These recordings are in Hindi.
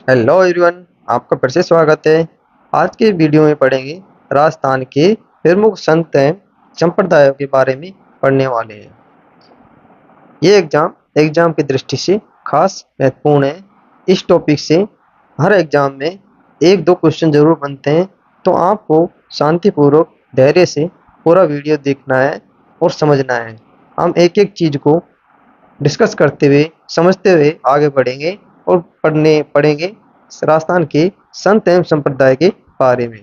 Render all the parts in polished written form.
हेलो एवरीवन, आपका फिर से स्वागत है। आज के वीडियो में पढ़ेंगे राजस्थान के प्रमुख संत एवं संप्रदायों के बारे में पढ़ने वाले हैं। ये एग्जाम की दृष्टि से खास महत्वपूर्ण है। इस टॉपिक से हर एग्जाम में एक दो क्वेश्चन जरूर बनते हैं, तो आपको शांतिपूर्वक धैर्य से पूरा वीडियो देखना है और समझना है। हम एक एक चीज को डिस्कस करते हुए समझते हुए आगे बढ़ेंगे और पढ़ेंगे राजस्थान के संत एवं संप्रदाय के बारे में।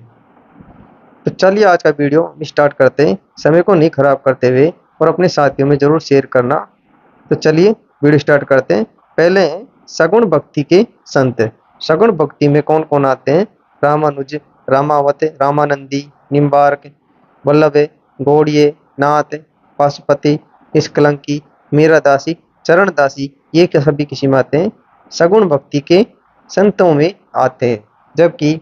तो चलिए आज का वीडियो स्टार्ट करते हैं, समय को नहीं खराब करते हुए, और अपने साथियों में जरूर शेयर करना। तो चलिए वीडियो स्टार्ट करते हैं। पहले हैं सगुण भक्ति के संत। सगुण भक्ति में कौन कौन आते हैं? रामानुज, रामावत, रामानंदी, निम्बार्क, वल्लभ, गौड़िये, नाथ, पाशुपति, निष्कलंकी, मीरादासी, चरणदासी, ये सभी किसी में आते हैं, सगुण भक्ति के संतों में आते हैं। जबकि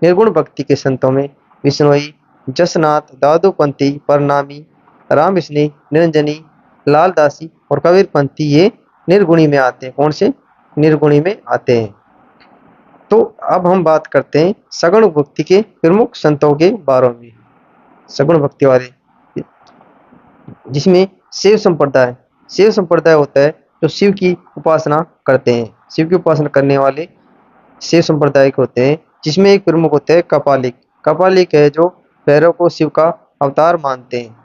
निर्गुण भक्ति के संतों में विष्णोई, जसनाथ, दादूपंथी, परनामी, राम विष्णु, निरंजनी, लालदासी और कबीर पंथी ये निर्गुणी में आते हैं। कौन से? निर्गुणी में आते हैं। तो अब हम बात करते हैं सगुण भक्ति के प्रमुख संतों के बारे में। सगुण भक्ति वाले, जिसमें शिव संप्रदाय होता है जो शिव की उपासना करते हैं। शिव की उपासना करने वाले शिव संप्रदाय के होते हैं, जिसमें एक प्रमुख होते हैं कपालिक। कपालिक है जो भैरव को शिव का अवतार मानते हैं।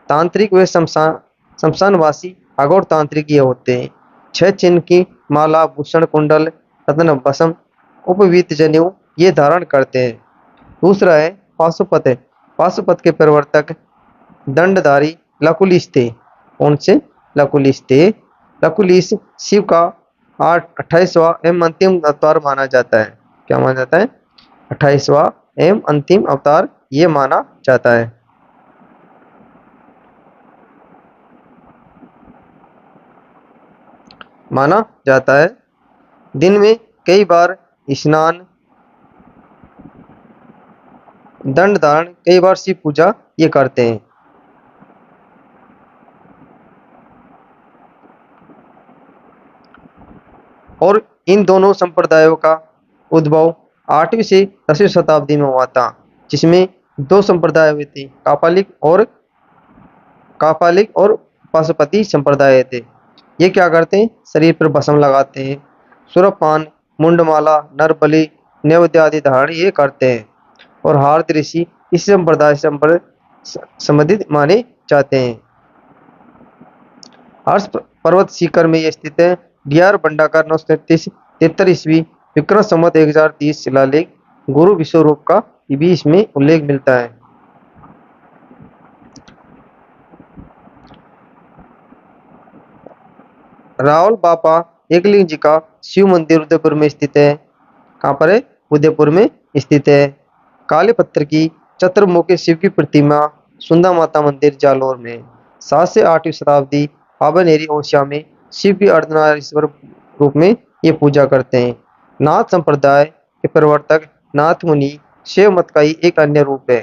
तांत्रिक व शमशानवासी अघोर तांत्रिक ये होते हैं। 6 चिन्ह की माला, भूषण, कुंडल, रत्न, भस्म, उपवीत, जनेऊ ये धारण करते हैं। दूसरा है पाशुपत। पाशुपत के प्रवर्तक दंडधारी लकुलिश थे। कौन से? लकुलिश थे। लकुलिश शिव का 28वां एवं अंतिम अवतार माना जाता है। क्या माना जाता है? 28वां एवं अंतिम अवतार ये माना जाता है। माना जाता है। दिन में कई बार स्नान, दंड धारण, कई बार शिव पूजा ये करते हैं। और इन दोनों संप्रदायों का उद्भव 8वीं से 10वीं शताब्दी में हुआ था, जिसमें दो संप्रदाय हुए थे, कापालिक और पाशुपति संप्रदाय थे। ये क्या करते हैं? शरीर पर भस्म लगाते हैं, सुरपान, मुंडमाला, नरबलि, नैवेद्य आदि धारण ये करते हैं। और हार्द ऋषि इस संप्रदाय से संबंधित माने जाते हैं। हर्ष पर्वत शिखर में यह स्थित है। डीआर भंडाकार 933 ईस्वी विक्रम संवत 1030 शिलालेख गुरु विश्वरूप का भी इसमें उल्लेख मिलता है। रावल बापा एकलिंग जी का शिव मंदिर उदयपुर में स्थित है। कहाँ पर है? उदयपुर में स्थित है। काले पत्थर की चतुर्मुखी शिव की प्रतिमा सुंदा माता मंदिर जालोर में 7 से 8वीं शताब्दी पाबनेरी ओडिशा में शिव की अर्धनारीश्वर रूप में ये पूजा करते हैं। नाथ संप्रदाय के प्रवर्तक नाथ मुनि शिव मत का ही एक अन्य रूप है।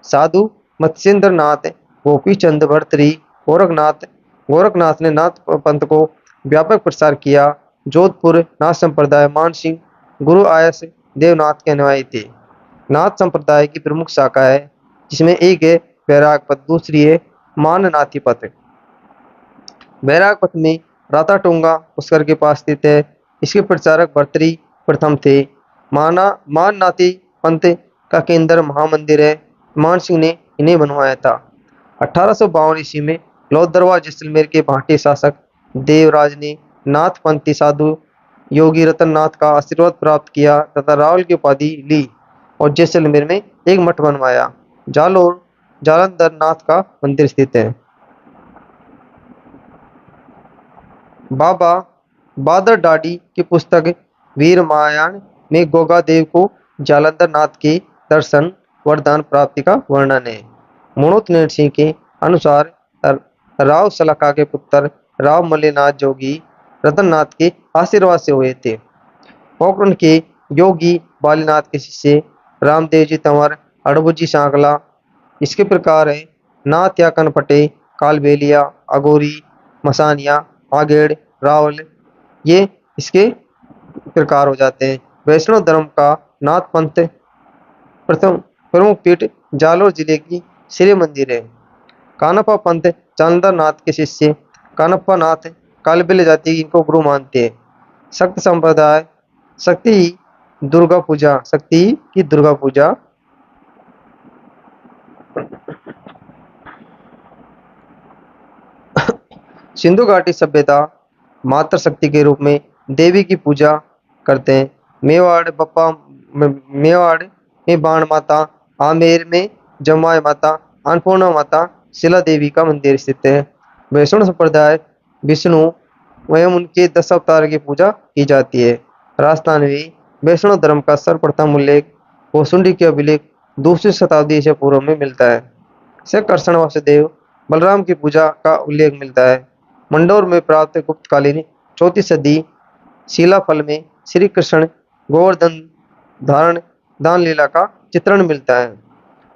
साधु मत्स्येंद्र नाथ, गोपी चंद भर्तृ, गोरखनाथ ने नाथ पंथ को व्यापक प्रसार किया। जोधपुर नाथ संप्रदाय मान सिंह गुरु आयस देवनाथ के अनुयायी थे। नाथ संप्रदाय की प्रमुख शाखा है, जिसमें एक है बैरागपत, दूसरी है माननाथीपत। बैरागपत में राताटोंगा पुष्कर के पास स्थित है। इसके प्रचारक भर्तृ प्रथम थे। माननाथी पंथ का केंद्र महामंदिर है। मान सिंह ने इन्हें बनवाया था। 1852 ईस्वी में लौदरवा जैसलमेर के भाटी शासक देवराज ने नाथपंथी साधु योगी रतन नाथ का आशीर्वाद प्राप्त किया तथा रावल की उपाधि ली और जैसलमेर में एक मठ बनवाया। जालोर जालंधर नाथ का मंदिर स्थित है। बाबा बादर डाडी की पुस्तक वीर रामायण में गोगा देव को जालंधर नाथ के दर्शन वरदान प्राप्ति का वर्णन है। मनोत सिंह के अनुसार राव सलका के पुत्र राव मल्लिनाथ जोगी रतननाथ के आशीर्वाद से हुए थे। पोखरण के योगी बालीनाथ के शिष्य रामदेव जी तंवर, अड़बुजी सांकला इसके प्रकार है। नाथ या कनपटे, कालबेलिया, अगोरी, मसानिया, आगेड़, रावल ये इसके प्रकार हो जाते हैं। वैष्णव धर्म का नाथ पंथ प्रथम प्रमुख पीठ जालोर जिले की श्री मंदिर है। कानप्पा पंथ चांदा नाथ के शिष्य कानप्पा नाथ कालबेल जाति इनको गुरु मानते हैं। शक्त संप्रदाय शक्ति दुर्गा पूजा शक्ति की दुर्गा पूजा सिंधु घाटी सभ्यता मातृ शक्ति के रूप में देवी की पूजा करते हैं। मेवाड़ में बाण माता, आमेर में जमाय माता, अन्नपूर्णा माता, शिला देवी का मंदिर स्थित है। वैष्णव संप्रदाय विष्णु एवं उनके 10 अवतार की पूजा की जाती है। राजस्थान में वैष्णव धर्म का सर्वप्रथम उल्लेख भोसुंडी के अभिलेख दूसरी शताब्दी ईसा पूर्व में मिलता है। कृष्ण वासुदेव बलराम की पूजा का उल्लेख मिलता है। मंडोर में प्राप्त गुप्तकालीन 4वीं सदी शिलाफल में श्री कृष्ण गोवर्धन धारण दान लीला का चित्रण मिलता है।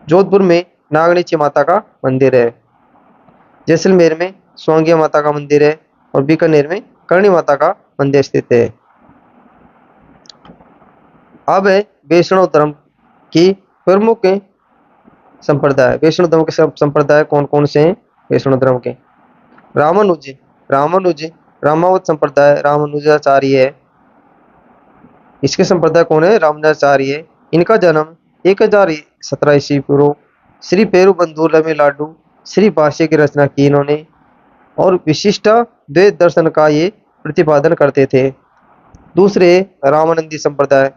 जोधपुर में नागणीची माता का मंदिर है। जैसलमेर में स्वांगिया माता का मंदिर है और बीकानेर में करणी माता का मंदिर स्थित है। अब है वैष्णव धर्म की प्रमुख संप्रदाय। वैष्णव धर्म के संप्रदाय कौन कौन से हैं? वैष्णव धर्म के रामानुज रामावत संप्रदाय रामानुजाचार्य है। इसके संप्रदाय कौन है? रामानुजाचार्य। इनका जन्म 1017 ईस्वी पूर्व श्री पेरुबंदूर में लाडू श्री भाष्य की रचना की इन्होंने और विशिष्ट द्वैत दर्शन का ये प्रतिपादन करते थे। दूसरे रामानंदी संप्रदाय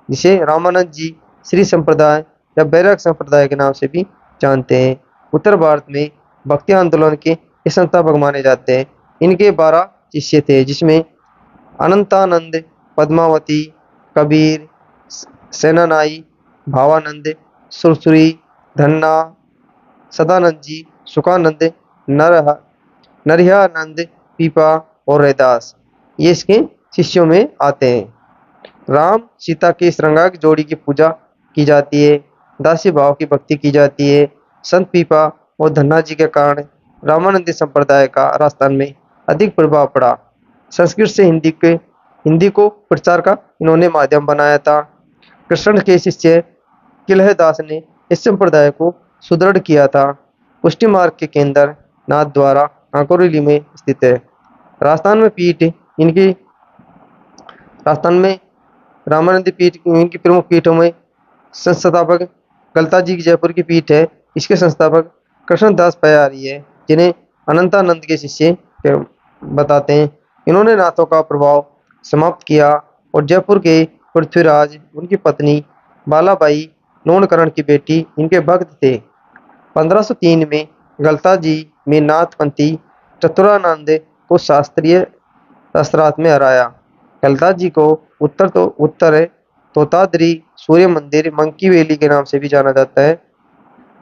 जिसे रामानंद जी श्री संप्रदाय या बैराग संप्रदाय के नाम से भी जानते हैं। उत्तर भारत में भक्ति आंदोलन के संस्थापक माने जाते हैं। इनके 12 शिष्य थे जिसमें अनंतानंद, पद्मावती, कबीर, सेनानाई, भावानंद, सुरसुरी, धन्ना, सदानंद जी, सुखानंद, नरहयानंद, पीपा और रैदास ये इसके शिष्यों में आते हैं। राम सीता की श्रृंगार जोड़ी की पूजा की जाती है। दासी भाव की भक्ति की जाती है। संत पीपा और धन्ना जी के कारण रामानंदी संप्रदाय का राजस्थान में अधिक प्रभाव पड़ा। संस्कृत से हिंदी को प्रचार का इन्होंने माध्यम बनाया था। कृष्ण के शिष्य किलहदास ने इस संप्रदाय को सुदृढ़ किया था। पुष्टि मार्ग के केंद्र नाथ द्वारा कांकोरिली में स्थित है। राजस्थान में रामानंदी पीठ इनकी प्रमुख पीठों में संस्थापक गलता जी की जयपुर की पीठ है। इसके संस्थापक कृष्णदास पयारी है जिन्हें अनंतानंद के शिष्य बताते हैं। इन्होंने नाथों का प्रभाव समाप्त किया और जयपुर के पृथ्वीराज उनकी पत्नी बालाबाई नौनकरण की बेटी इनके भक्त थे। 1503 में गलता जी में नाथपंथी चतुरानंद को शास्त्रार्थ में हराया। गलता जी को उत्तर तोताद्री सूर्य मंदिर मंकी वैली के नाम से भी जाना जाता है।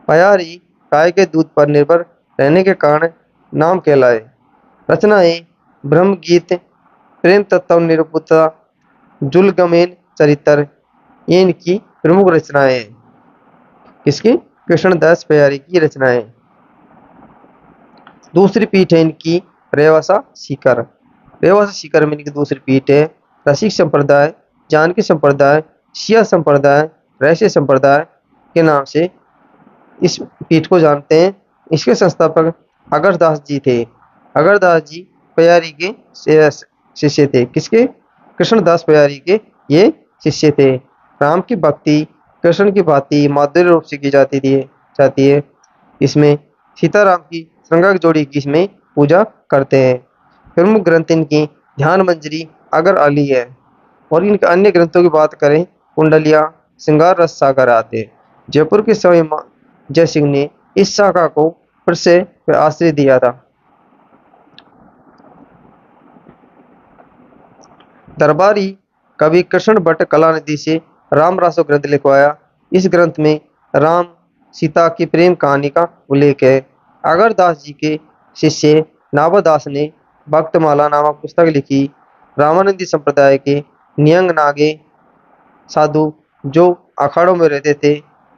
पयारी गाय के दूध पर निर्भर रहने के कारण नाम कहलाए। रचनाएं ब्रह्म गीत, प्रेम तत्व निरूपता, जुलगमेन चरित्र ये इनकी प्रमुख रचनाएं हैं। किसकी? कृष्णदास पयारी की रचनाएं। दूसरी पीठ है इनकी रेवासा सीकर। रेवासा सीकर में इनकी दूसरी पीठ है। रसिक संप्रदाय, जानकी संप्रदाय, शिया संप्रदाय, रहस्य संप्रदाय के नाम से इस पीठ को जानते हैं। इसके संस्थापक अगरदास जी थे। अगरदास जी पयारी के शिष्य थे। किसके? कृष्णदास पयारी के ये शिष्य थे। राम की भक्ति कृष्ण की भांति माधुर्य रूप से की जाती है। इसमें सीताराम की श्रृंगार जोड़ी की इसमें पूजा करते हैं। प्रमुख ग्रंथ इनकी ध्यान मंजरी अगर अली है और इनके अन्य ग्रंथों की बात करें कुंडलिया, श्रृंगार रस सागर आते। जयपुर के स्वामी जय सिंह ने इस शाखा को फिर से आश्रय दिया था। दरबारी कवि कृष्ण भट्ट कलानिधि से राम रासो ग्रंथ लिखवाया। इस ग्रंथ में राम सीता की प्रेम कहानी का उल्लेख है। अगरदास जी के शिष्य नाभादास ने भक्तमाला नामक पुस्तक लिखी। रामानंदी संप्रदाय के नियंग नागे साधु जो अखाड़ों में रहते थे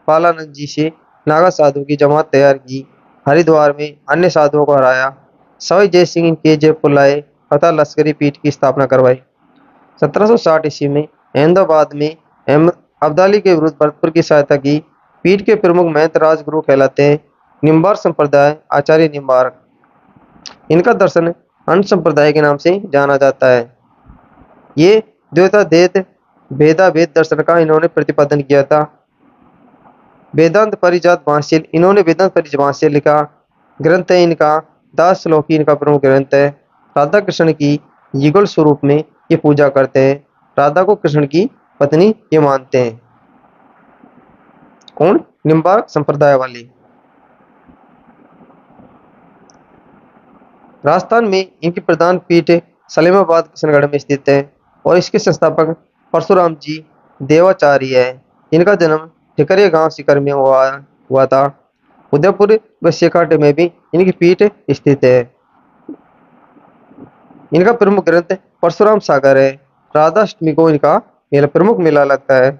पालानंद जी से नागा साधु की जमात तैयार की। हरिद्वार में अन्य साधुओं को हराया। सवाई जय सिंह के जयपुर लाए तथा लश्करी पीठ की स्थापना करवाई। 1760 ईस्वी में अहमदाबाद में अहमद अब्दाली के विरुद्ध भरतपुर की सहायता की। पीठ के प्रमुख महंत राजगुरु कहलाते हैं। निम्बार्क संप्रदाय आचार्य निम्बार्क, इनका दर्शन अंश संप्रदाय के नाम से जाना जाता है। ये द्वैताद्वैत भेदा भेद दर्शन का इन्होंने प्रतिपादन किया था। वेदांत परिजात भाष्य, इन्होंने वेदांत परिजात भाष्य लिखा। ग्रंथ है इनका दास श्लोकी, इनका प्रमुख ग्रंथ है। राधा कृष्ण की युगल स्वरूप में ये पूजा करते हैं। राधा को कृष्ण की पत्नी ये मानते हैं। कौन? निम्बार्क संप्रदाय वाले। राजस्थान में इनकी प्रधान पीठ सलेमाबाद किशनगढ़ में स्थित है और इसके संस्थापक परशुराम जी देवाचार्य है। इनका जन्म ठिकरिया गांव सीकर में हुआ था। उदयपुर व शेखाटे में भी इनकी पीठ स्थित है। इनका प्रमुख ग्रंथ परशुराम सागर है। राधाष्टमी को इनका प्रमुख मेला लगता है।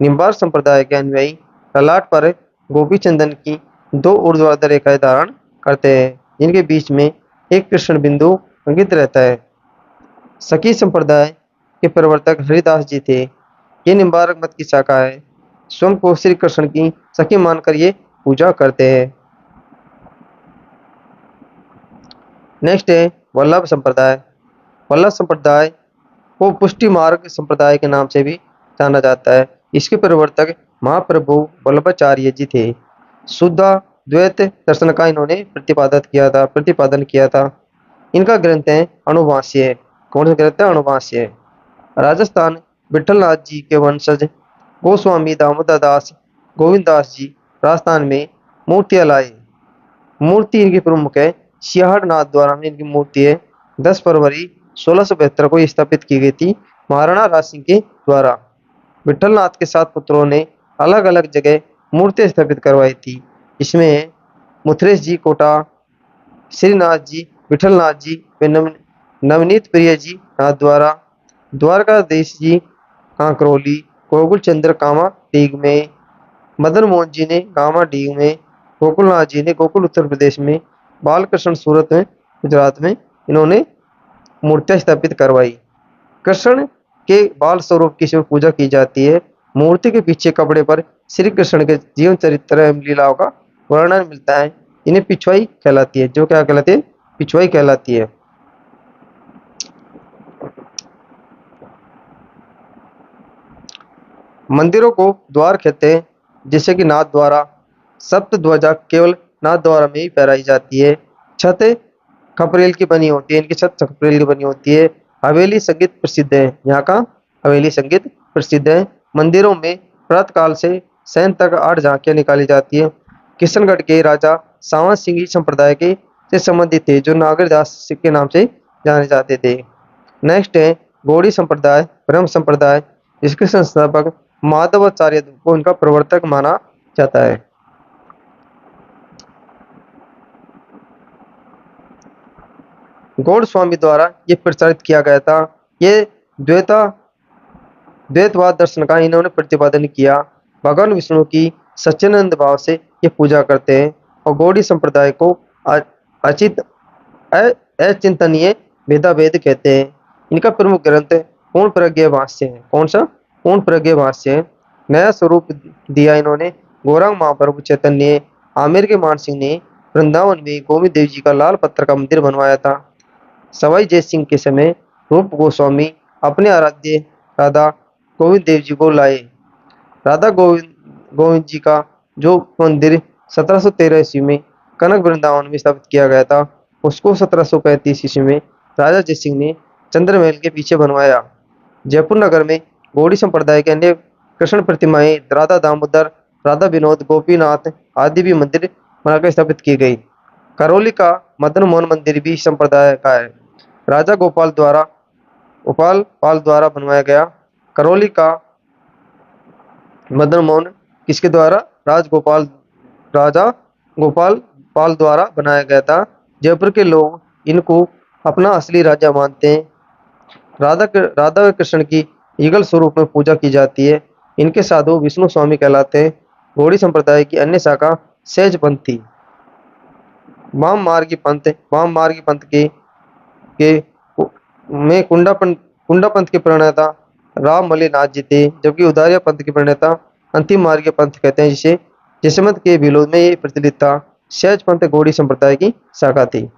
निम्बार्क संप्रदाय के अनुयायी ललाट पर गोपी चंदन की 2 ऊर्ध्वाधर रेखाएं धारण करते हैं। इनके बीच में एक कृष्ण बिंदु अंकित रहता है। सखी संप्रदाय के प्रवर्तक हरिदास जी थे। ये निम्बार्क मत की शाखा है। स्वयं को श्री कृष्ण की सखी मानकर ये पूजा करते हैं। नेक्स्ट है वल्लभ संप्रदाय। वल्लभ संप्रदाय को पुष्टि मार्ग संप्रदाय के नाम से भी जाना जाता है। इसके प्रवर्तक महाप्रभु वल्लभाचार्य जी थे। शुद्ध द्वैत दर्शन का इन्होंने प्रतिपादन किया था। इनका ग्रंथ है अनुभाष्य। कौन सा ग्रंथ है? अनुभाष्य। राजस्थान विठलनाथ जी के वंशज गोस्वामी दामोदर दास गोविंद दास जी राजस्थान में मूर्तियां लाए। मूर्ति इनकी प्रमुख है सियाहरनाथ द्वारा में इनकी मूर्ति है। 10 फरवरी 1672 को स्थापित की गई थी महाराणा राज सिंह के द्वारा। विठलनाथ के 7 पुत्रों ने अलग अलग जगह मूर्ति स्थापित करवाई थी। इसमें मुथरेश जी कोटा, श्रीनाथ जी, विठलनाथ जी व नवनीत प्रिय जी नाथ द्वारा, द्वारकाधीश जी कांकरौली, गोकुल चंद्र कामा डीग में, मदन मोहन जी ने गामा डीग में, गोकुलनाथ जी ने गोकुल उत्तर प्रदेश में, बालकृष्ण सूरत में गुजरात में इन्होंने मूर्तियां स्थापित करवाई। कृष्ण के बाल स्वरूप की शिव पूजा की जाती है। मूर्ति के पीछे कपड़े पर श्री कृष्ण के जीवन चरित्र एवं लीलाओं का वर्णन मिलता है। इन्हें पिछवाई कहलाती है। जो क्या कहलाती है? पिछवाई कहलाती है। मंदिरों को द्वार कहते हैं, जैसे कि नाथ द्वारा। सप्त ध्वजा केवल नाथ द्वारा में ही फहराई जाती है। छत खपरेल की बनी होती है। इनकी छत खपरेल की बनी होती है। हवेली संगीत प्रसिद्ध है। यहाँ का हवेली संगीत प्रसिद्ध है। मंदिरों में प्रातः काल से शयन तक 8 झांकियां निकाली जाती है। किशनगढ़ के राजा सावंत सिंह संप्रदाय के से संबंधित थे, जो नागरदास के नाम से जाने जाते थे। नेक्स्ट है गौड़ी संप्रदाय, ब्रह्म संप्रदाय। इसके संस्थापक माधवाचार्य को इनका प्रवर्तक माना जाता है। गौड़ स्वामी द्वारा ये प्रचारित किया गया था। ये द्वैतवाद दर्शन का इन्होंने प्रतिपादन किया। भगवान विष्णु की सच्चिदानंद भाव से ये पूजा करते हैं और गौड़ी संप्रदाय को अचित अचिंतनीय भेदाभेद कहते हैं। इनका प्रमुख ग्रंथ पूर्ण प्रज्ञा भाष्य है। कौन सा? पूर्ण प्रज्ञा भाष्य है। नया स्वरूप दिया इन्होंने गौरांग महाप्रभु चैतन्य आमेर के मान सिंह ने वृंदावन में गोविंद देव जी का लाल पत्थर का मंदिर बनवाया था। सवाई जय सिंह के समय रूप गोस्वामी अपने आराध्य राधा गोविंद देव जी को लाए। राधा गोविंद जी का जो मंदिर 1713 ईस्वी में कनक वृंदावन में स्थापित किया गया था, उसको 1735 ईस्वी में राजा जय सिंह ने चंद्रमहल के पीछे बनवाया। जयपुर नगर में गौड़ी संप्रदाय के अन्य कृष्ण प्रतिमाएं राधा दामोदर, राधा विनोद, गोपीनाथ आदि भी मंदिर बनाकर स्थापित की गई। करौली का मदन मोहन मंदिर भी संप्रदाय का है। राजा गोपाल पाल द्वारा बनवाया गया। करौली का मदन मोहन किसके द्वारा? राजा गोपाल पाल द्वारा बनाया गया था। जयपुर के लोग इनको अपना असली राजा मानते हैं। राधा व कृष्ण की युगल स्वरूप में पूजा की जाती है। इनके साधु विष्णु स्वामी कहलाते हैं। गौड़ी संप्रदाय की अन्य शाखा सहज पंथ थी। वाम मार्गी पंथ के में कुंडा पंथ के प्रणेता राम मलिनाथ जी थे, जबकि उदारिया पंथ के प्रणेता अंतिम मार्गीय पंथ कहते हैं जिसे जसमत के विरोध में ये प्रचलित था। सहज पंथ गौड़ी संप्रदाय की शाखा थी।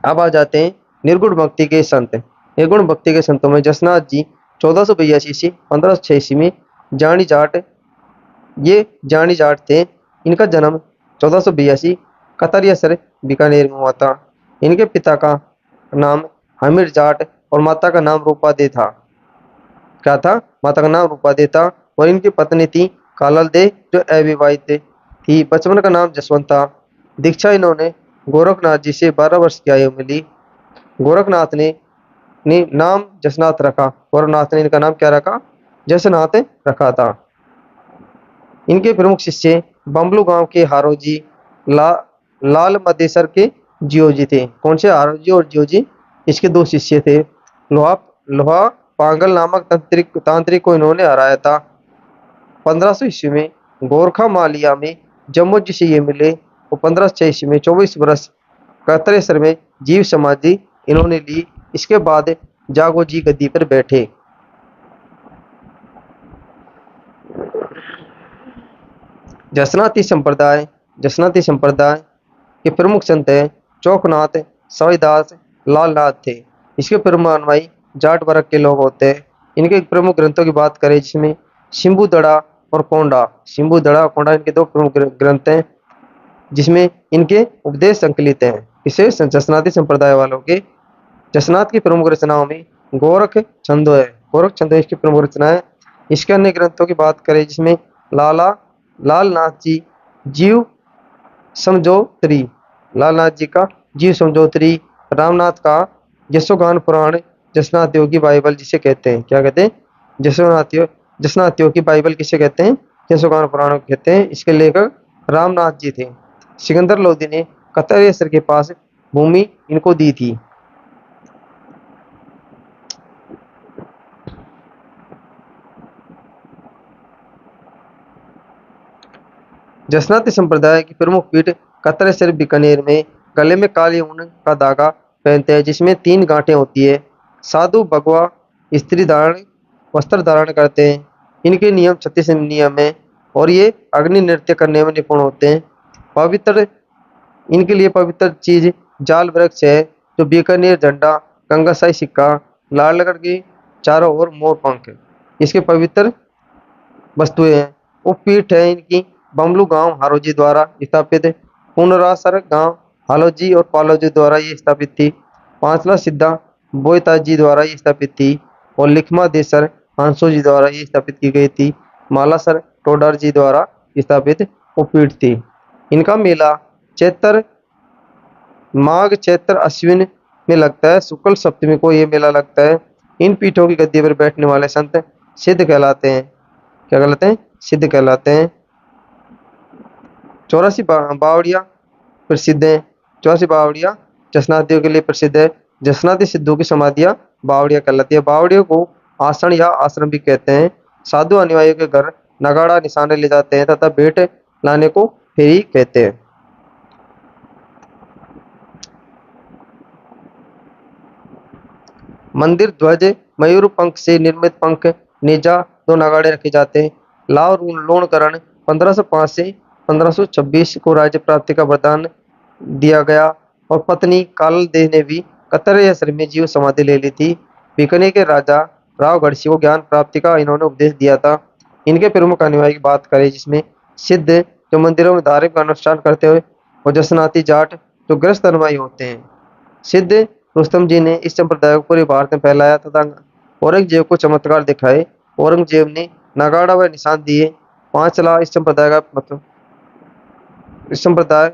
अब आ जाते हैं निर्गुण भक्ति के संत। निर्गुण भक्ति के संतों में जसनाथ जी 1482 से 1586 में जानी जाट, ये जानी जाट थे। इनका जन्म 1482 कतरियासर बीकानेर में हुआ था। इनके पिता का नाम हमीर जाट और माता का नाम रूपा दे था। क्या था? माता का नाम रूपा दे था। और इनकी पत्नी थी कालल दे जो अविवाहित थी। बचपन का नाम जसवंत था। दीक्षा इन्होंने गोरखनाथ जी से 12 वर्ष की आयु में ली। गोरखनाथ ने नाम जसनाथ रखा। गोरखनाथ ने इनका नाम क्या रखा? जसनाथ रखा था। इनके प्रमुख शिष्य बम्बलू गांव के हारोजी, लाल मदेसर के जियोजी थे। कौन से? हारोजी और जियोजी, इसके दो शिष्य थे। लोहा लोहा पांगल नामक तांत्रिक को इन्होंने हराया था। 1500 ईस्वी में गोरखा मालिया में जम्मू जी से ये मिले और 1506 ईस्वी में 24 वर्ष कतरेसर में जीव समाधि इन्होंने ली। इसके बाद जागो जी गद्दी पर बैठे। जसनाती संप्रदाय के प्रमुख संत हैं चौकनाथ, सवाईदास, लालनाथ थे। इसके प्रमुख अनुयायी जाट वर्ग के लोग होते हैं। इनके प्रमुख ग्रंथों की बात करें जिसमें शिंबुदड़ा और कोंडा, इनके दो प्रमुख ग्रंथ हैं जिसमें इनके उपदेश संकलित हैं। विशेष जसनाती संप्रदाय वालों के जसनाथ की प्रमुख रचनाओं में गोरख छंदो है। गोरख छंदो इसकी प्रमुख रचना है। इसके अन्य ग्रंथों की बात करें जिसमें लालनाथ जी जीव समझोतरी, लालनाथ जी का जीव समझोतरी, रामनाथ का यशोगान पुराण, जसनाथियों की बाइबल जिसे कहते हैं। क्या कहते हैं? जसनाथियों की बाइबल किसे कहते हैं? यशोगान पुराण कहते हैं। इसके लेखक रामनाथ जी थे। सिकंदर लोदी ने कतरेसर के पास भूमि इनको दी थी। जसनाती संप्रदाय की प्रमुख पीठ कतरेसर बीकानेर में गले में काली ऊन का धागा पहनते हैं जिसमें 3 गांठें होती है। साधु भगवा स्त्री वस्त्र धारण करते हैं। इनके नियम 36 नियम है और ये अग्नि नृत्य करने में निपुण होते हैं। पवित्र इनके लिए पवित्र चीज जाल वृक्ष है जो बीकानेर झंडा, गंगासाई सिक्का, लालगढ़ की चारों ओर मोर पंख इसके पवित्र वस्तुएं हैं। उपपीठ है इनकी बमलू गांव हारोजी द्वारा स्थापित, पुनरासर गांव हालोजी और पालोजी द्वारा ये स्थापित थी। पांचला सिद्धा बोयता जी द्वारा ये स्थापित थी और लिखमा देसर हांसो जी द्वारा ये स्थापित की गई थी। मालासर टोडर जी द्वारा स्थापित उपपीठ थी। इनका मेला चैत्र अश्विन में लगता है। शुक्ल सप्तमी को ये मेला लगता है। इन पीठों की गद्दी पर बैठने वाले संत सिद्ध कहलाते हैं। क्या कहलाते हैं? सिद्ध कहलाते हैं। 84 बावड़िया प्रसिद्ध है। 84 बावड़िया जसनाथियों के लिए प्रसिद्ध है। जसनाती सिद्धों की समाधियां बावड़िया कहलाती है। बावड़ियों को आसन या आश्रम भी कहते हैं। साधु अनुयायियों के घर नगाड़ा निशाने ले जाते हैं तथा भेंट लाने को फेरी कहते हैं। मंदिर ध्वज मयूर पंख से निर्मित पंख नेजा 2 नगाड़े रखे जाते हैं। लाव लोणकरण 1505 से 1526 को राज्य प्राप्ति का वरदान दिया गया और पत्नी कालल देव ने भी कतरेसर में जीव समाधि ले ली थी। बीकानेर के राजा राव गढ़सी को ज्ञान प्राप्ति का इन्होंने उपदेश दिया था। इनके प्रमुख अनुयायी की बात करें जिसमें सिद्ध जो मंदिरों में धार्मिक अनुष्ठान करते हुए और जसनाती जाट जो ग्रस्त अनुयायी होते हैं। सिद्ध रुस्तम जी ने इस संप्रदाय को पूरे भारत में फैलाया तथा औरंगजेब को चमत्कार दिखाए। औरंगजेब ने नगाड़ा व निशान दिए। 5 लाख इस संप्रदाय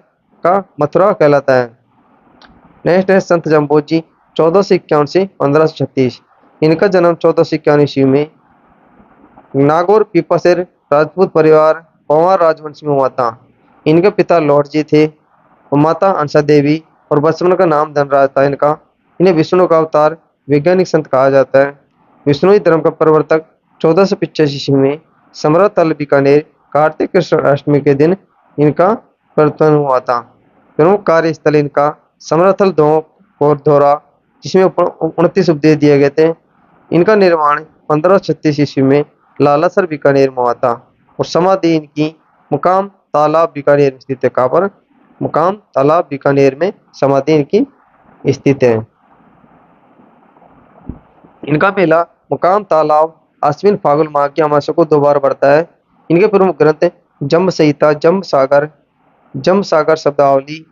का मथुरा कहलाता है। नेक्स्ट है संत जम्बोज जी 1451 से 1536। इनका जन्म 1451 ईस्वी में नागौर पीपासेर राजपूत परिवार पवार राजवंश में हुआ था। इनके पिता लॉर्ड जी थे और माता अंसा देवी और बचपन का नाम धनराज था इनका। इन्हें विष्णु का अवतार वैज्ञानिक संत कहा जाता है। विष्णुई धर्म का प्रवर्तक 1485 ईस्वी में समरथल बीकानेर कार्तिक कृष्ण अष्टमी के दिन इनका प्रवर्तन हुआ था। प्रमुख कार्यस्थल इनका समरथल धोरा जिसमें 29 उपदेश दिए गए थे। इनका निर्माण 1536 ईस्वी में लालासर बीकानेर में हुआ था और समाधि इनकी मुकाम तालाब बीकानेर में स्थित है। कहाँ पर? मुकाम तालाब बीकानेर में समाधि इनकी स्थित है। इनका पहला मुकाम तालाब अश्विन फाल्गुन माह की अमावस्या को 2 बार बढ़ता है। इनके प्रमुख ग्रंथ जम्ब संहिता, जम्ब सागर शब्दावली,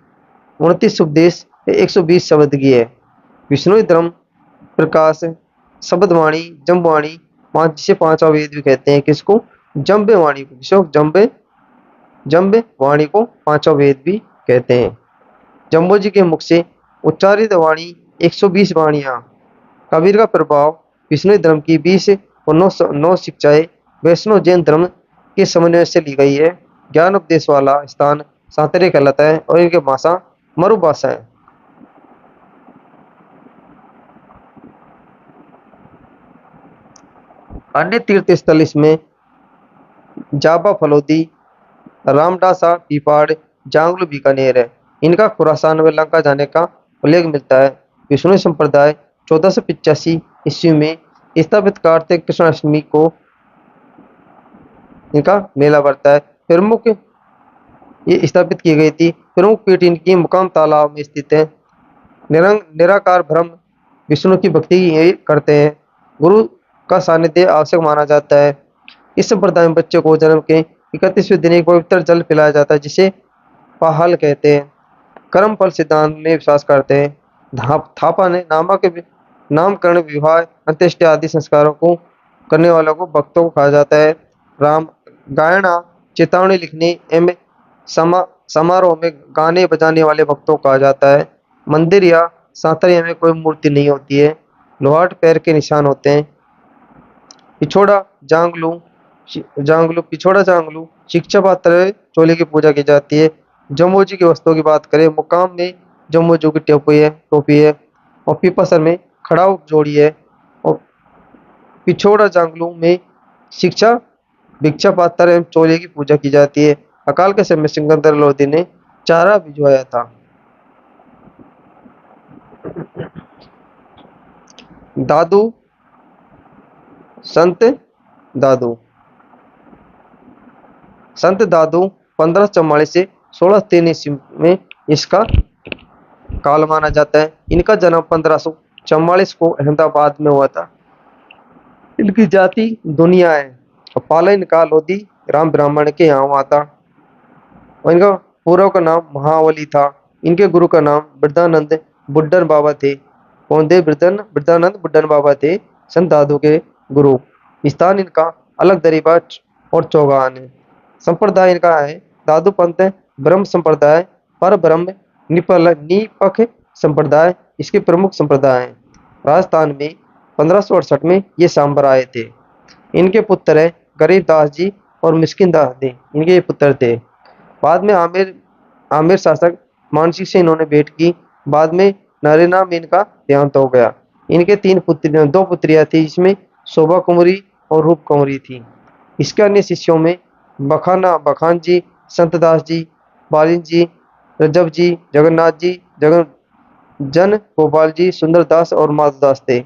29 उपदेश, 120 शब्द की है। विष्णु धर्म प्रकाश, शब्दवाणी, जम्बवाणी, जिसे 5वां वेद भी कहते हैं। किसको? जम्बे वाणी को। किसको? जम्बे वाणी को 5वां वेद भी कहते हैं। जम्बो जी के मुख से उच्चारित वाणी 120 वाणियां। कबीर का प्रभाव विष्णु धर्म की 20 और 9 शिक्षाएं वैष्णव जैन धर्म के समन्वय से ली गई है। ज्ञान उपदेश वाला स्थान सातरे कहलाता है और इनकी भाषा मरु भाषा है। अन्य तीर्थ स्थल इसमें जाबा फलोदी, रामडासा पीपाड़, जांगलू बीकानेर है। इनका खुरासान व लंका जाने का उल्लेख मिलता है। विष्णु संप्रदाय 1485 ईस्वी में स्थापित कार्तिक कृष्ण अष्टमी को इनका मेला बढ़ता है। प्रमुख ये स्थापित की गई थी। प्रमुख पीठ इनकी मुकाम तालाब में स्थित है। निराकार ब्रह्म विष्णु की भक्ति करते हैं। गुरु का सानिध्य आवश्यक माना जाता है। इस संप्रदाय में बच्चे को जन्म के 31वें दिन एक पवित्र जल पिलाया जाता है, जिसे पाहल कहते हैं। कर्म फल सिद्धांत में विश्वास करते हैं। थापा ने नामकरण, विवाह, अंत्येष्टि आदि संस्कारों को करने वालों को भक्तों को कहा जाता है। राम गायना, चेतावनी लिखने एवं समारोह में गाने बजाने वाले भक्तों को कहा जाता है। मंदिर या सांतरिया में कोई मूर्ति नहीं होती है। लोहाट पैर के निशान होते हैं। पिछोड़ा जांगलू शिक्षा पात्र चोले की पूजा की जाती है। जम्मू जी की वस्तुओं की बात करें, मुकाम में जम्मू जी की टोपी है और पीपसर में खड़ाऊ जोड़ी है और पिछोड़ा जांगलू में भिक्षा पात्र एवं चोले की पूजा की जाती है। अकाल के समय सिकंदर लोधी ने चारा भिजवाया था। दादू संत दादू 1544 से 1603 ईस्वी में इसका काल माना जाता है। इनका जन्म 1544 को अहमदाबाद में हुआ था। इनकी जाति दुनिया है और पाला इनका लोधी राम ब्राह्मण के यहाँ हुआ था और इनका पूर्व का नाम महावली था। इनके गुरु का नाम वृद्धानंद बुड्ढन बाबा थे। कौन थे? वृद्धानंद बुड्ढन बाबा थे संत दादू के गुरु। स्थान इनका अलग दरीबाज और चौगान है। संप्रदाय इनका है दादू पंथ, ब्रह्म संप्रदाय, पर ब्रह्म, निपख संप्रदाय इसके प्रमुख संप्रदाय हैं। राजस्थान में 1568 में ये सांबर आए थे। इनके पुत्र है गरीबदास जी और मिस्किन दास जी, इनके पुत्र थे। बाद में आमिर शासक मानसिंह से इन्होंने भेंट की। बाद में नरेना में इनका देहांत हो गया। इनके 2 पुत्रियां थी, जिसमें शोभा कुमारी और रूप कुमारी थी। इसके अन्य शिष्यों में बखान जी, संतदास जी, बालिन जी, रजब जी, जगन्नाथ जी, जन गोपाल जी, सुंदरदास और माधवदास थे।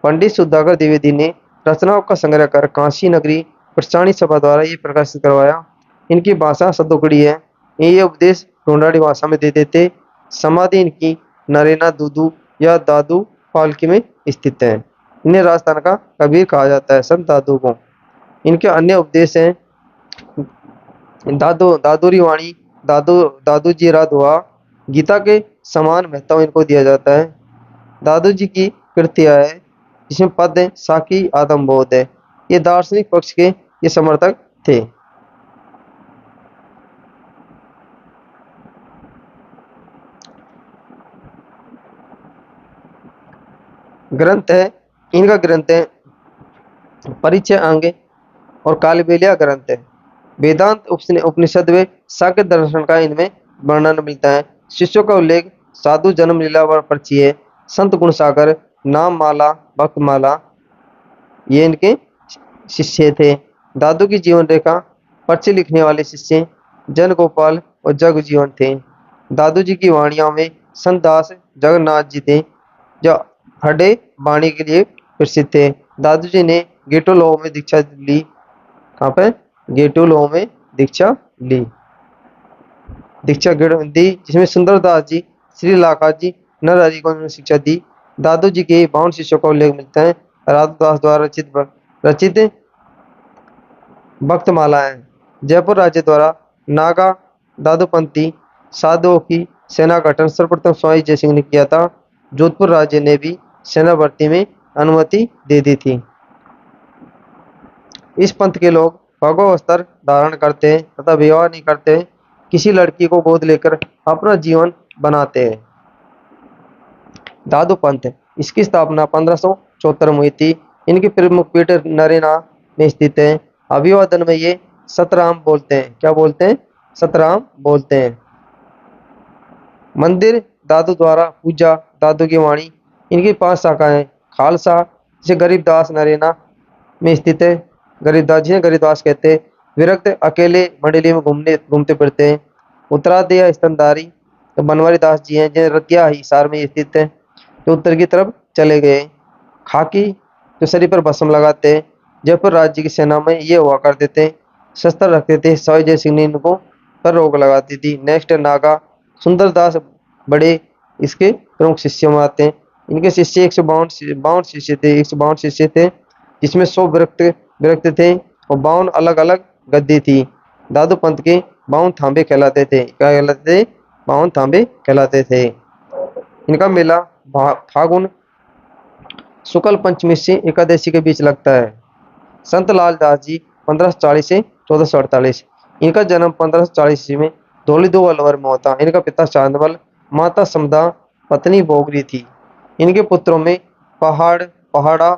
पंडित सुधाकर द्विवेदी ने रचनाओं का संग्रह कर काशी नगरी प्रचारणी सभा द्वारा ये प्रकाशित करवाया। इनकी भाषा सदोकड़ी है। ये उपदेश ढूंढाड़ी भाषा में देते थे। समाधि इनकी नरेना दूदू या दादू पालकी में स्थित है। इन्हें राजस्थान का कबीर कहा जाता है, संत दादू को। इनके अन्य उपदेश हैं दादूरी वाणी, दादू जी राधुआ, गीता के समान महत्व इनको दिया जाता है। दादू जी की कृतियां है, जिसमें पद है साकी आदम बोध है। ये दार्शनिक पक्ष के ये समर्थक थे। ग्रंथ है, इनका ग्रंथ है परिचय अंग और कालबेलिया ग्रंथ है। वेदांत उपनिषद व शाक्य दर्शन का इनमें वर्णन मिलता है। शिष्यों का उल्लेख साधु जन्म लीला व पर्ची है। संत गुण सागर, नाम माला, भक्त माला ये इनके शिष्य थे। दादू की जीवन रेखा पर्ची लिखने वाले शिष्य जन गोपाल और जग जीवन थे। दादू जी की वाणियों में संत दास जगन्नाथ जी थे, जो हडे बाणी के लिए प्रसिद्ध थे। दादू जी ने गेटो लॉ में दीक्षा ली। कहाँ पे? गेटो लॉ में दीक्षा ली, दीक्षा दी, जिसमें सुंदरदास जी, श्री लाखा जी, नरहरि को उन्होंने शिक्षा दी। दादू जी के 52 शिष्यों का उल्लेख मिलता है। राधुदास द्वारा रचित भक्तमालाएं। जयपुर राज्य द्वारा नागा दादूपंथी साधुओं की सेना का गठन सर्वप्रथम स्वामी जय सिंह ने किया था। जोधपुर राज्य ने भी सेना भर्ती में अनुमति दे दी थी। इस पंथ के लोग भगव वस्त्र धारण करते हैं तथा विवाह नहीं करते हैं। किसी लड़की को गोद लेकर अपना जीवन बनाते हैं। दादू पंथ, इसकी स्थापना 1574 में हुई थी। इनकी प्रमुख पीठ नरेना में स्थित है। अभिवादन में ये सतराम बोलते हैं। क्या बोलते हैं? सतराम बोलते हैं। मंदिर दादू द्वारा पूजा, दादू की वाणी। इनकी 5 शाखाएं। खालसा जिसे गरीबदास नरेना में स्थित है, गरीबदास जिन्हें गरीबदास कहते हैं। विरक्त अकेले मंडली में घूमते फिरते हैं। उत्तराधिया स्तनधारी तो बनवारी दास जी हैं, जिन्हें रतिया हिसार में स्थित है, जो उत्तर की तरफ चले गए। खाकी जो शरीर पर भस्म लगाते हैं। जयपुर राज्य की सेना में ये हुआ करते थे, शस्त्र रखते थे। सवाई जय सिंह ने इनको पर रोक लगाती थी। नेक्स्ट नागा सुंदरदास बड़े इसके प्रमुख शिष्यों में आते हैं। इनके शिष्य 152 शिष्य थे, 152 शिष्य थे, जिसमें 100 विरक्त थे और 52 अलग अलग गद्दी थी। दादू पंथ के 52 थांबे कहलाते थे। क्या कहलाते थे? 52 थांबे कहलाते थे। इनका मेला फागुन शुक्ल पंचमी से एकादशी के बीच लगता है। संत लाल दास जी 1540 से 1448। इनका जन्म 1540 में धौली दो अलवर में होता। इनका पिता चांदमल, माता समदा, पत्नी बोगरी थी। इनके पुत्रों में पहाड़ा,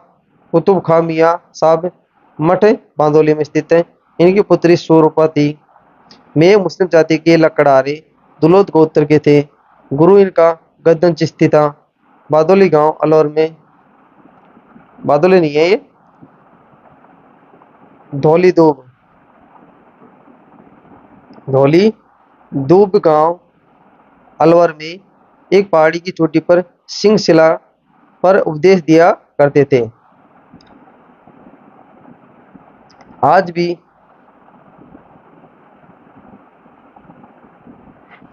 कुतुब खा मियाँ साहब मठ बांदोली में स्थित है। इनकी पुत्री स्वरूपा थी। में मुस्लिम जाति के लकड़ारे दुलोद गोत्र के थे। गुरु इनका गद्दन चिश्ती था। बादोली गांव अलवर में, बादोली नहीं है ये, धौली दूब गांव अलवर में एक पहाड़ी की चोटी पर सिंह शिला पर उपदेश दिया करते थे। आज भी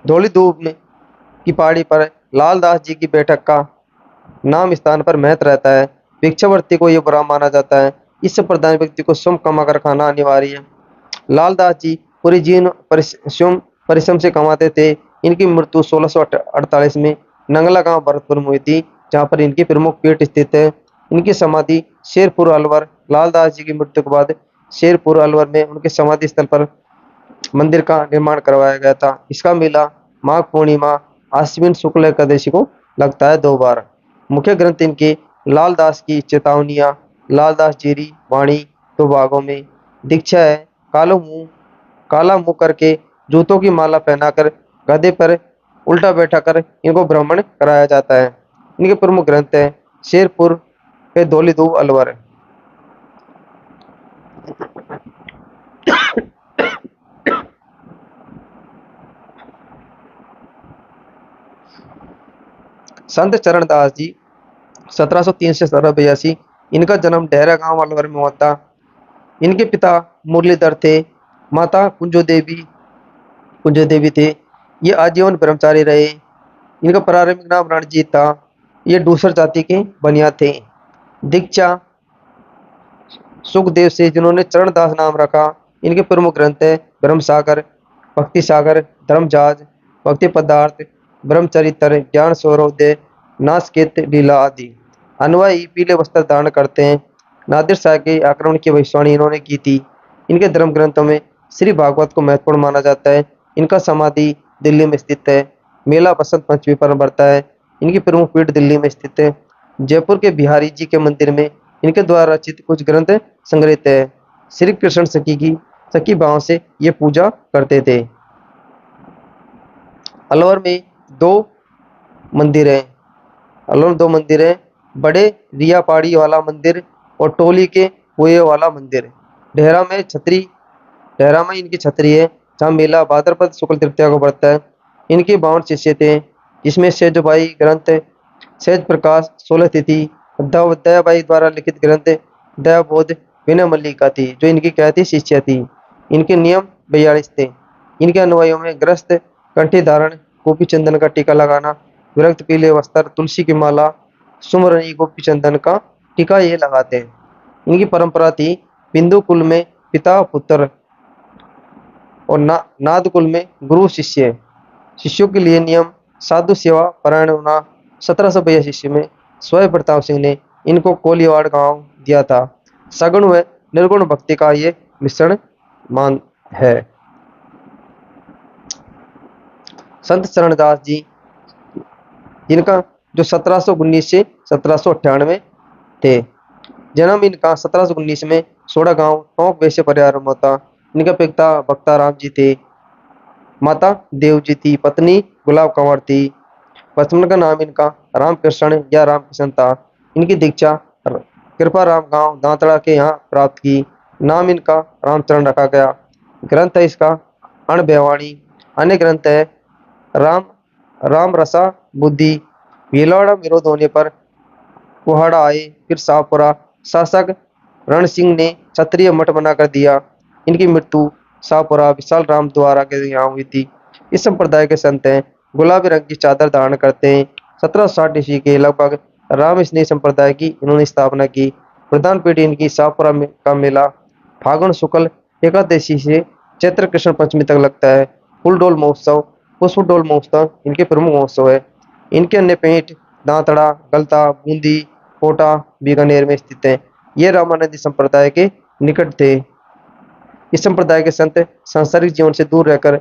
धौली दूब में की पहाड़ी पर लालदास जी की बैठक का नाम स्थान पर महत्व रहता है। भिक्षावृत्ति को यह बुरा माना जाता है। इस प्रधान व्यक्ति को स्वयं कमा कर खाना अनिवार्य है। लालदास जी पूरे जीवन परिश्रम से कमाते थे। इनकी मृत्यु 1648 में नंगला गांव भरतपुर में हुई थी, जहां पर इनकी प्रमुख पीठ स्थित है। इनकी समाधि शेरपुर अलवर। लालदास जी की मृत्यु के बाद शेरपुर अलवर में उनके समाधि स्थल पर मंदिर का निर्माण करवाया गया था। इसका मेला माघ पूर्णिमा आश्विन शुक्ल एकादशी को लगता है 2 बार। मुख्य ग्रंथ इनके लालदास की चेतावनियां, लालदास जीरी वाणी 2 भागों में। दीक्षा है काला मुंह करके जूतों की माला पहनाकर गधे पर उल्टा बैठा कर इनको भ्रमण कराया जाता है। इनके प्रमुख ग्रंथ है शेरपुर पे धौली दूब अलवर। संत चरणदास जी 1703 से 1782। इनका जन्म डेहरा गांव अलवर में हुआ था। इनके पिता मुरलीधर थे, माता कुंजो देवी थे। ये आजीवन ब्रह्मचारी रहे। इनका प्रारंभिक नाम रणजीत था। ये दूसर जाति के बनिया थे। दीक्षा सुखदेव से, जिन्होंने चरणदास नाम रखा। इनके प्रमुख ग्रंथ है ब्रह्म सागर, भक्ति सागर, धर्मजाज, भक्ति पदार्थ, ब्रह्मचरित्र, ज्ञान सौरोदय, नासकेत लीला आदि। अनुयायी पीले वस्त्र धारण करते हैं। नादिर शाह के आक्रमण की भविष्यवाणी इन्होंने की थी। इनके धर्म ग्रंथों में श्री भागवत को महत्वपूर्ण माना जाता है। इनका समाधि दिल्ली में स्थित है। मेला बसंत पंचमी पर बढ़ता है। इनकी प्रमुख पीठ दिल्ली में स्थित है। जयपुर के बिहारी जी के मंदिर में इनके द्वारा रचित कुछ ग्रंथ संग्रहित है। श्री कृष्ण सखी भाव से ये पूजा करते थे। अलवर में 2 मंदिर हैं। अलवर में 2 मंदिर हैं, बड़े रिया पहाड़ी वाला मंदिर और टोली के कुएं वाला मंदिर। डेहरा में इनकी छतरी है, जहाँ मेला भाद्रपद शुक्ल तृतीया को बढ़ता है। इनके 52 शिष्य थे, जिसमें से जो भाई ग्रंथ सहज प्रकाश 16 तिथि, दयाबाई द्वारा लिखित ग्रंथ दयाबोध विनय मल्लिका थी, जो इनकी क्या थी, शिष्य थी। इनके नियम 42 थे। इनके अनुयायियों में ग्रस्त, कंठी धारण, गोपी चंदन का टीका लगाना, विरक्त पीले वस्त्र, तुलसी की माला, सुमरनी गोपी चंदन का टीका ये लगाते हैं। इनकी परंपरा थी बिंदु कुल में पिता पुत्र और नाद कुल में गुरु शिष्य। शिष्यों के लिए नियम साधु सेवा परायण होना। 1782 में स्वयं प्रताप सिंह ने इनको कोलीवाड़ गांव दिया था। सगुण व निर्गुण भक्ति का ये मिश्रण मान है। संत चरणदास जी, जिनका जो 1719 से 1798 थे। जन्म इनका 1719 में सोड़ा गांव टोंक वैश्य परिवार में होता। इनके पिता भक्ताराम जी थे, माता देव जी थी, पत्नी गुलाब कंवर थी। बचपन का नाम इनका रामकृष्ण या रामकृष्ण था। इनकी दीक्षा कृपा राम गांव दांतड़ा के यहाँ प्राप्त की। नाम इनका रामचरण रखा गया। ग्रंथ है इसका अणव्यवाणी। अन्य ग्रंथ है राम राम रसा बुद्धि। भीलवाड़ा विरोध होने पर कुहाड़ा आए, फिर शाहपुरा शासक रण सिंह ने क्षत्रिय मठ बनाकर दिया। इनकी मृत्यु शाहपुरा विशाल राम द्वारा के यहाँ हुई थी। इस संप्रदाय के संत हैं, गुलाबी रंग की चादर धारण करते हैं। 1760 ईस्वी के लगभग राम स्नेह संप्रदाय की इन्होंने स्थापना की। प्रधान पीठ इनकी शाहपुरा का मेला फागुन शुक्ल एकादशी से चैत्र कृष्ण पंचमी तक लगता है। फूल डोल महोत्सव, पुष्प डोल महोत्सव इनके प्रमुख महोत्सव है। इनके अन्य पीठ दांतड़ा, गलता, बूंदी, कोटा, बीकानेर में स्थित है। ये रामानंदी संप्रदाय के निकट थे। इस संप्रदाय के संत सांसारिक जीवन से दूर रहकर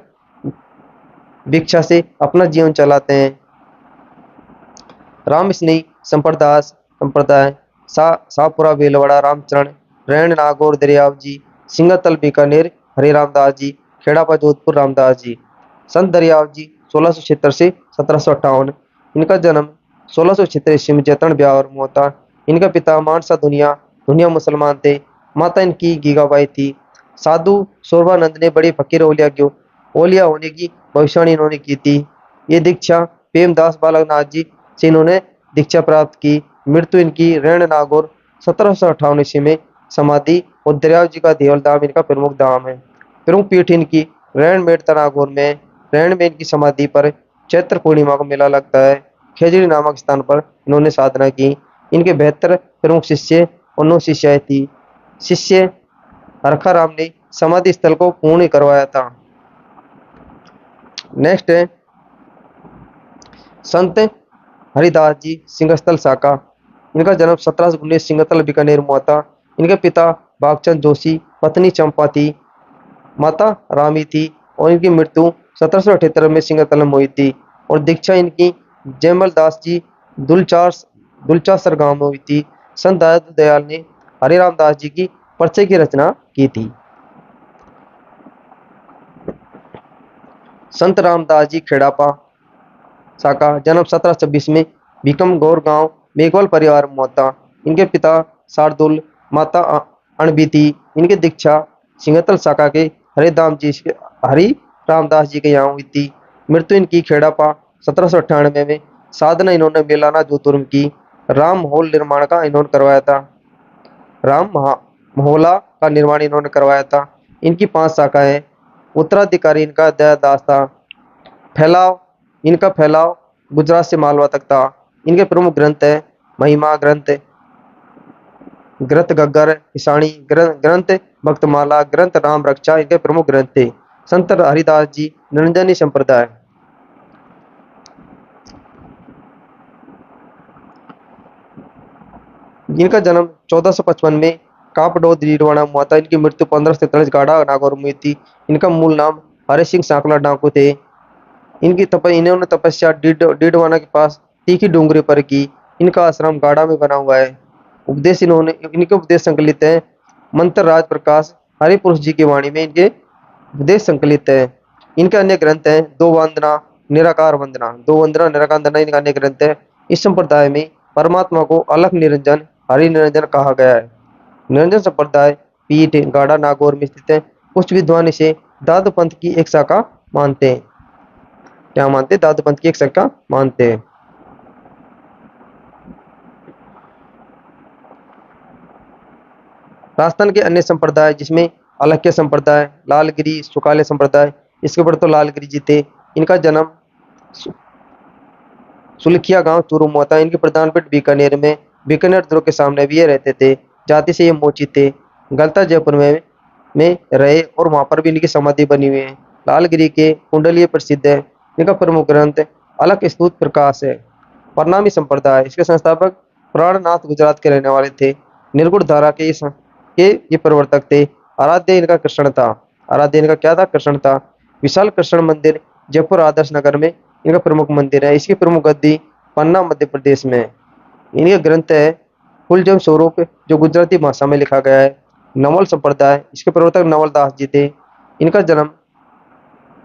भिक्षा से अपना जीवन चलाते हैं। राम स्नेही संप्रदाय शाहपुरा भीलवाड़ा रामचरण, रैण नागौर दरियाव जी, सिंगातल बीकानेर हरे रामदास जी, खेड़ापा जोधपुर रामदास जी। संत दरियाव जी 1676 से 1758। इनका जन्म 1676 ईस्वी में जैतन ब्यावर में होता। इनका पिता मानसा दुनिया मुसलमान थे। माता इनकी गीगाबाई थी। साधु शोभानंद ने बड़े फकीर ओलिया होने की भविष्यवाणी इन्होंने की थी। ये दीक्षा प्रेमदास बालकनाथ जी से इन्होंने दीक्षा प्राप्त की। मृत्यु इनकी रैण नागौर 1758 ईस्वी में समाधि और दरियाव जी का देवल धाम इनका प्रमुख धाम है। प्रमुख पीठ इनकी रैण मेड़ता नागौर में। रैण में इनकी समाधि पर चैत्र पूर्णिमा को मेला लगता है। खेजड़ी नामक स्थान पर इन्होंने साधना की। इनके 72 प्रमुख शिष्य और 9 शिष्याएं थी। शिष्य हरखाराम ने समाधि स्थल को पूर्ण करवाया था। नेक्स्ट है संत हरिदास जी सिंहस्थल शाखा। इनका जन्म 1719 सिंहस्थल बीकानेर में हुआ था। इनके पिता भागचंद जोशी, पत्नी चंपा थी, माता रामी थी और इनकी मृत्यु 1778 में सिंहस्थल में हुई थी। और दीक्षा इनकी जयमल दास जी दुलचासर गांव में हुई थी। संत दयाल ने हरिराम दास जी की परिचय की रचना की थी। संत रामदास जी खेड़ापा शाखा, जन्म 1726 में भीकम गौर गांव मेघवाल परिवार में होता। इनके पिता शार्दुल, माता अणबी थी। इनकी दीक्षा सिंहतल शाखा के हरि रामदास जी के यहाँ हुई थी। मृत्यु इनकी खेड़ापा 1798 में। साधना इन्होंने बेलाना जोधपुर में की। राम महल निर्माण का इन्होंने करवाया था। महोला का निर्माण इन्होंने करवाया था। इनकी 5 शाखाएं। उत्तराधिकारी इनका दयादास था। इनका फैलाव गुजरात से मालवा तक था। इनके प्रमुख ग्रंथ है महिमा ग्रंथ, ग्रंथ गग्गर ईशानी, ग्रंथ भक्तमाला, ग्रंथ राम रक्षा इनके प्रमुख ग्रंथ थे। संत हरिदास जी निरंजनी संप्रदाय। इनका जन्म 1455 में कापडोद डीडवाना में हुआ था। इनकी मृत्यु 1543 गाढ़ा नागौर में हुई थी। इनका मूल नाम हरि सिंह सांकला डाकू थे। इन्होंने तपस्या डीडवाना के पास तीखी डूंगरी पर की। इनका आश्रम गाढ़ा में बना हुआ है। इनके उपदेश संकलित है मंत्र राज प्रकाश हरिपुरुष जी की वाणी में इनके उपदेश संकलित है। इनके अन्य ग्रंथ हैं दो वंदना निराकार वंदना इनका अन्य ग्रंथ है। इस संप्रदाय में परमात्मा को अलख निरंजन हरि निरंजन कहा गया है। निरंजन संप्रदाय पीठ गाढ़ा नागौर में स्थित है। कुछ विद्वान इसे दादू पंथ की एक शाखा मानते हैं। क्या मानते हैं? दादू पंथ की एक शाखा मानते हैं। राजस्थान के अन्य संप्रदाय जिसमें अलख्य संप्रदाय, लालगिरी, सुकाले संप्रदाय, इसके ऊपर तो लालगिरी जी थे। इनका जन्म सुलखिया गांव चूरू में होता है। इनकी प्रधान पीठ बीकानेर में, बीकानेर दुर्ग के सामने भी ये रहते थे। जाति से ये मोची थे। गलता जयपुर में रहे और वहां पर भी इनकी समाधि बनी हुई है। लालगिरी के कुंडलीय प्रसिद्ध है। इनका प्रमुख ग्रंथ अलख स्तुत प्रकाश है। परनामी संप्रदाय, इसके संस्थापक प्राणनाथ गुजरात के रहने वाले थे। निर्गुण धारा के ये प्रवर्तक थे। आराध्य इनका कृष्ण था। आराध्य इनका क्या था? कृष्ण था। विशाल कृष्ण मंदिर जयपुर आदर्श नगर में इनका प्रमुख मंदिर है। इसकी प्रमुख गद्दी पन्ना मध्य प्रदेश में है। इनके ग्रंथ है कुलजम स्वरूप जो गुजराती भाषा में लिखा गया है। नवल संप्रदाय, इसके प्रवर्तक नवल दास जी थे। इनका जन्म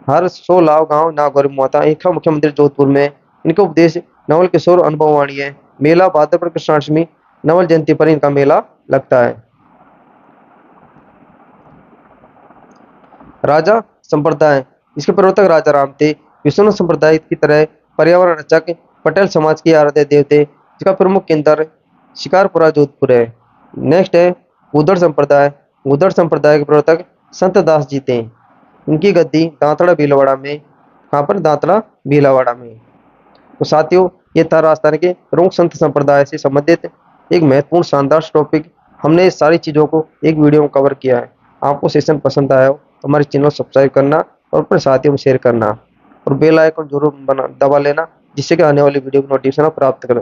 हर सोलाव गांव नागौर में हुआ था। इनका मुख्य मंदिर जोधपुर में। इनका उपदेश नवल किशोर अनुभववाणी है। मेला भाद्रपद कृष्णाष्टमी नवल जयंती पर इनका मेला लगता है। राजा संप्रदाय, इसके प्रवर्तक राजा राम थे। विष्णु संप्रदाय की तरह पर्यावरण रक्षक पटेल समाज के आराध्य देव थे। इसका प्रमुख केंद्र शिकारपुरा जोधपुर है। नेक्स्ट है उदड़ संप्रदाय। उदड़ संप्रदाय के प्रवर्तक संत दास जी थे। इनकी गद्दी दांतड़ा भीलवाड़ा में। कहाँ पर? दांतड़ा भीलवाड़ा में। तो साथियों, ये था राजस्थान के प्रमुख संत संप्रदाय से संबंधित एक महत्वपूर्ण शानदार टॉपिक। हमने इस सारी चीज़ों को एक वीडियो में कवर किया है। आपको सेशन पसंद आया हो तो हमारे चैनल सब्सक्राइब करना और अपने साथियों में शेयर करना और बेल आइकन जरूर दबा लेना, जिससे कि आने वाली वीडियो की नोटिफिकेशन प्राप्त कर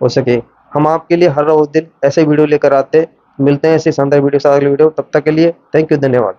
हो सके। हम आपके लिए हर रोज दिन ऐसे वीडियो लेकर आते हैं। मिलते हैं ऐसे शानदार वीडियो के साथ अगली वीडियो। तब तक के लिए थैंक यू, धन्यवाद।